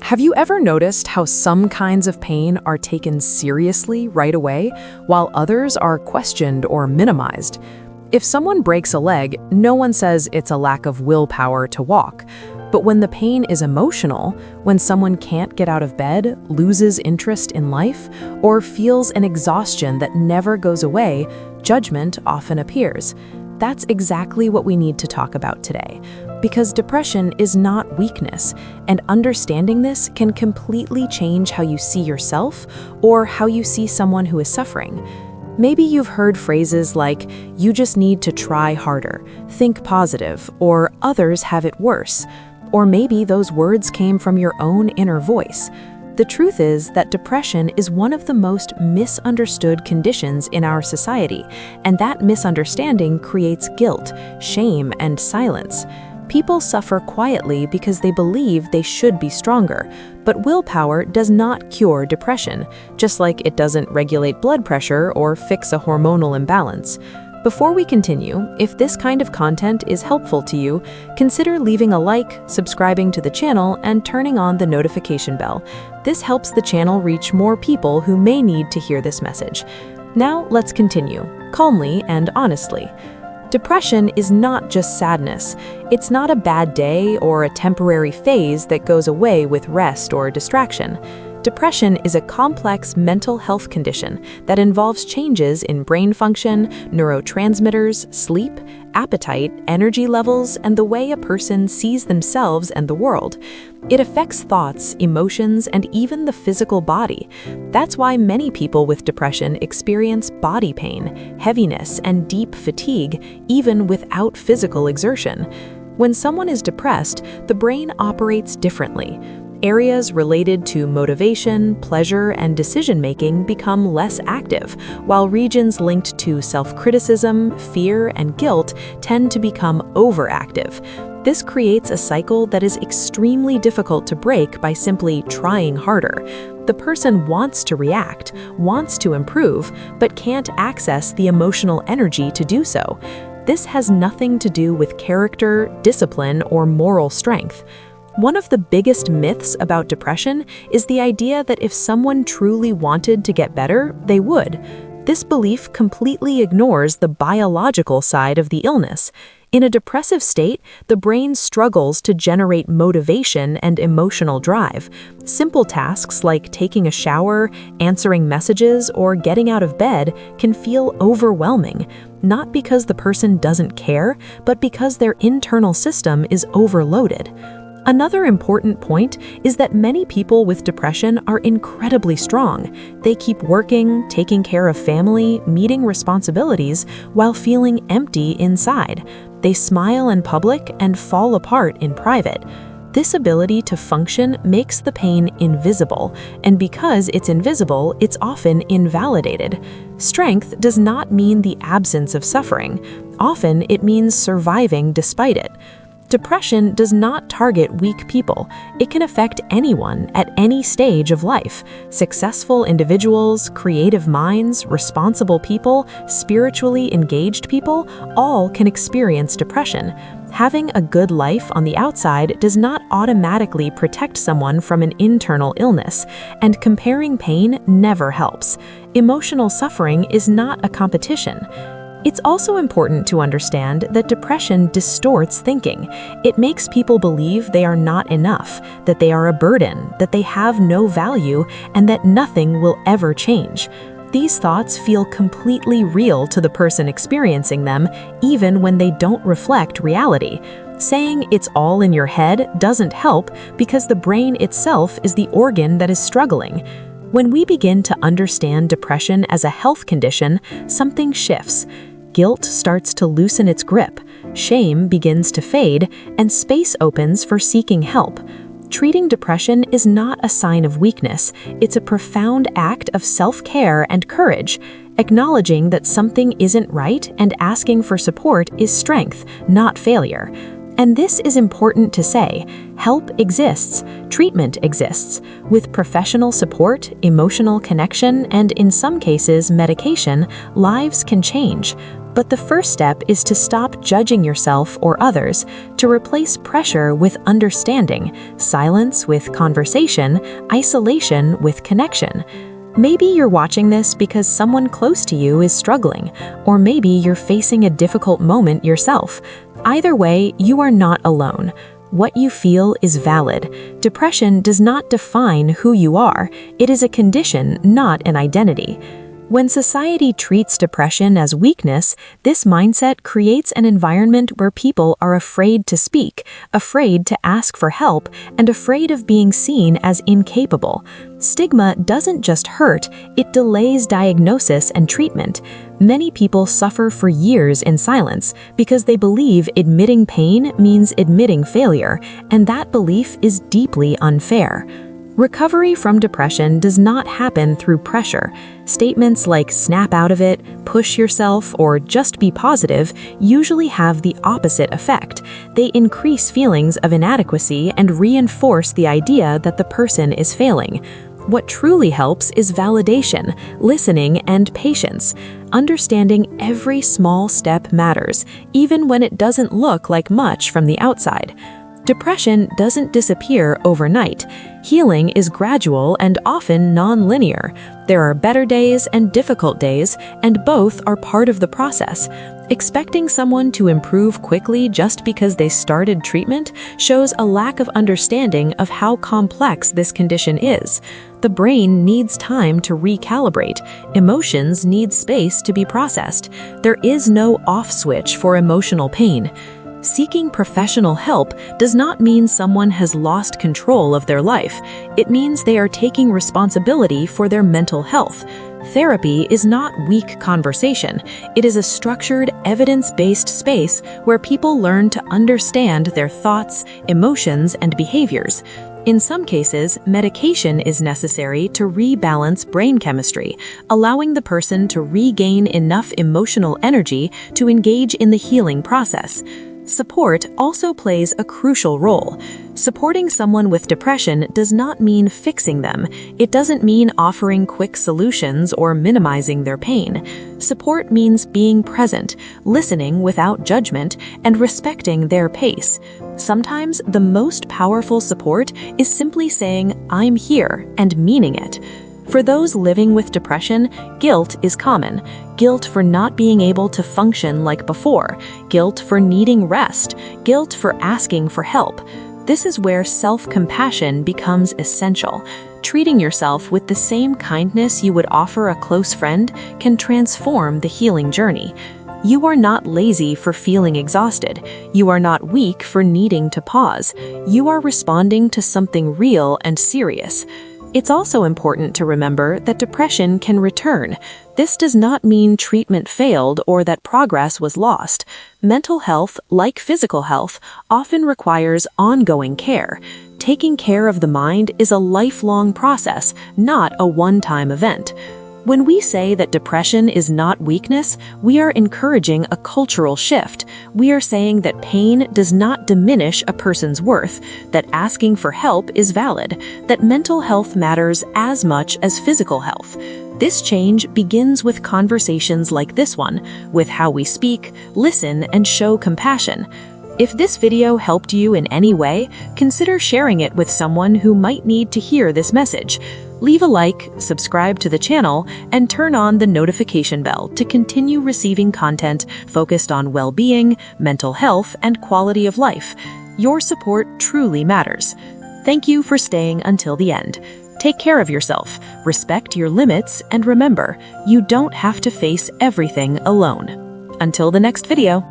Have you ever noticed how some kinds of pain are taken seriously right away, while others are questioned or minimized? If someone breaks a leg, no one says it's a lack of willpower to walk. But when the pain is emotional, when someone can't get out of bed, loses interest in life, or feels an exhaustion that never goes away, judgment often appears. That's exactly what we need to talk about today. Because depression is not weakness, and understanding this can completely change how you see yourself or how you see someone who is suffering. Maybe you've heard phrases like, "You just need to try harder," "think positive," or "others have it worse." Or maybe those words came from your own inner voice. The truth is that depression is one of the most misunderstood conditions in our society, and that misunderstanding creates guilt, shame, and silence. People suffer quietly because they believe they should be stronger, but willpower does not cure depression, just like it doesn't regulate blood pressure or fix a hormonal imbalance. Before we continue, if this kind of content is helpful to you, consider leaving a like, subscribing to the channel, and turning on the notification bell. This helps the channel reach more people who may need to hear this message. Now let's continue, calmly and honestly. Depression is not just sadness. It's not a bad day or a temporary phase that goes away with rest or distraction. Depression is a complex mental health condition that involves changes in brain function, neurotransmitters, sleep, appetite, energy levels, and the way a person sees themselves and the world. It affects thoughts, emotions, and even the physical body. That's why many people with depression experience body pain, heaviness, and deep fatigue, even without physical exertion. When someone is depressed, the brain operates differently. Areas related to motivation, pleasure, and decision-making become less active, while regions linked to self-criticism, fear, and guilt tend to become overactive. This creates a cycle that is extremely difficult to break by simply trying harder. The person wants to react, wants to improve, but can't access the emotional energy to do so. This has nothing to do with character, discipline, or moral strength. One of the biggest myths about depression is the idea that if someone truly wanted to get better, they would. This belief completely ignores the biological side of the illness. In a depressive state, the brain struggles to generate motivation and emotional drive. Simple tasks like taking a shower, answering messages, or getting out of bed can feel overwhelming, not because the person doesn't care, but because their internal system is overloaded. Another important point is that many people with depression are incredibly strong. They keep working, taking care of family, meeting responsibilities, while feeling empty inside. They smile in public and fall apart in private. This ability to function makes the pain invisible, and because it's invisible, it's often invalidated. Strength does not mean the absence of suffering. Often it means surviving despite it. Depression does not target weak people. It can affect anyone at any stage of life. Successful individuals, creative minds, responsible people, spiritually engaged people, all can experience depression. Having a good life on the outside does not automatically protect someone from an internal illness, and comparing pain never helps. Emotional suffering is not a competition. It's also important to understand that depression distorts thinking. It makes people believe they are not enough, that they are a burden, that they have no value, and that nothing will ever change. These thoughts feel completely real to the person experiencing them, even when they don't reflect reality. Saying it's all in your head doesn't help because the brain itself is the organ that is struggling. When we begin to understand depression as a health condition, something shifts. Guilt starts to loosen its grip, shame begins to fade, and space opens for seeking help. Treating depression is not a sign of weakness, it's a profound act of self-care and courage. Acknowledging that something isn't right and asking for support is strength, not failure. And this is important to say. Help exists, treatment exists. With professional support, emotional connection, and in some cases, medication, lives can change. But the first step is to stop judging yourself or others, to replace pressure with understanding, silence with conversation, isolation with connection. Maybe you're watching this because someone close to you is struggling, or maybe you're facing a difficult moment yourself. Either way, you are not alone. What you feel is valid. Depression does not define who you are. It is a condition, not an identity. When society treats depression as weakness, this mindset creates an environment where people are afraid to speak, afraid to ask for help, and afraid of being seen as incapable. Stigma doesn't just hurt, it delays diagnosis and treatment. Many people suffer for years in silence because they believe admitting pain means admitting failure, and that belief is deeply unfair. Recovery from depression does not happen through pressure. Statements like snap out of it, push yourself, or just be positive usually have the opposite effect. They increase feelings of inadequacy and reinforce the idea that the person is failing. What truly helps is validation, listening, and patience. Understanding every small step matters, even when it doesn't look like much from the outside. Depression doesn't disappear overnight. Healing is gradual and often non-linear. There are better days and difficult days, and both are part of the process. Expecting someone to improve quickly just because they started treatment shows a lack of understanding of how complex this condition is. The brain needs time to recalibrate. Emotions need space to be processed. There is no off switch for emotional pain. Seeking professional help does not mean someone has lost control of their life. It means they are taking responsibility for their mental health. Therapy is not weak conversation. It is a structured, evidence-based space where people learn to understand their thoughts, emotions, and behaviors. In some cases, medication is necessary to rebalance brain chemistry, allowing the person to regain enough emotional energy to engage in the healing process. Support also plays a crucial role. Supporting someone with depression does not mean fixing them. It doesn't mean offering quick solutions or minimizing their pain. Support means being present, listening without judgment, and respecting their pace. Sometimes the most powerful support is simply saying, "I'm here," and meaning it. For those living with depression, guilt is common. Guilt for not being able to function like before. Guilt for needing rest. Guilt for asking for help. This is where self-compassion becomes essential. Treating yourself with the same kindness you would offer a close friend can transform the healing journey. You are not lazy for feeling exhausted. You are not weak for needing to pause. You are responding to something real and serious. It's also important to remember that depression can return. This does not mean treatment failed or that progress was lost. Mental health, like physical health, often requires ongoing care. Taking care of the mind is a lifelong process, not a one-time event. When we say that depression is not weakness, we are encouraging a cultural shift. We are saying that pain does not diminish a person's worth, that asking for help is valid, that mental health matters as much as physical health. This change begins with conversations like this one, with how we speak, listen, and show compassion. If this video helped you in any way, consider sharing it with someone who might need to hear this message. Leave a like, subscribe to the channel, and turn on the notification bell to continue receiving content focused on well-being, mental health, and quality of life. Your support truly matters. Thank you for staying until the end. Take care of yourself, respect your limits, and remember, you don't have to face everything alone. Until the next video.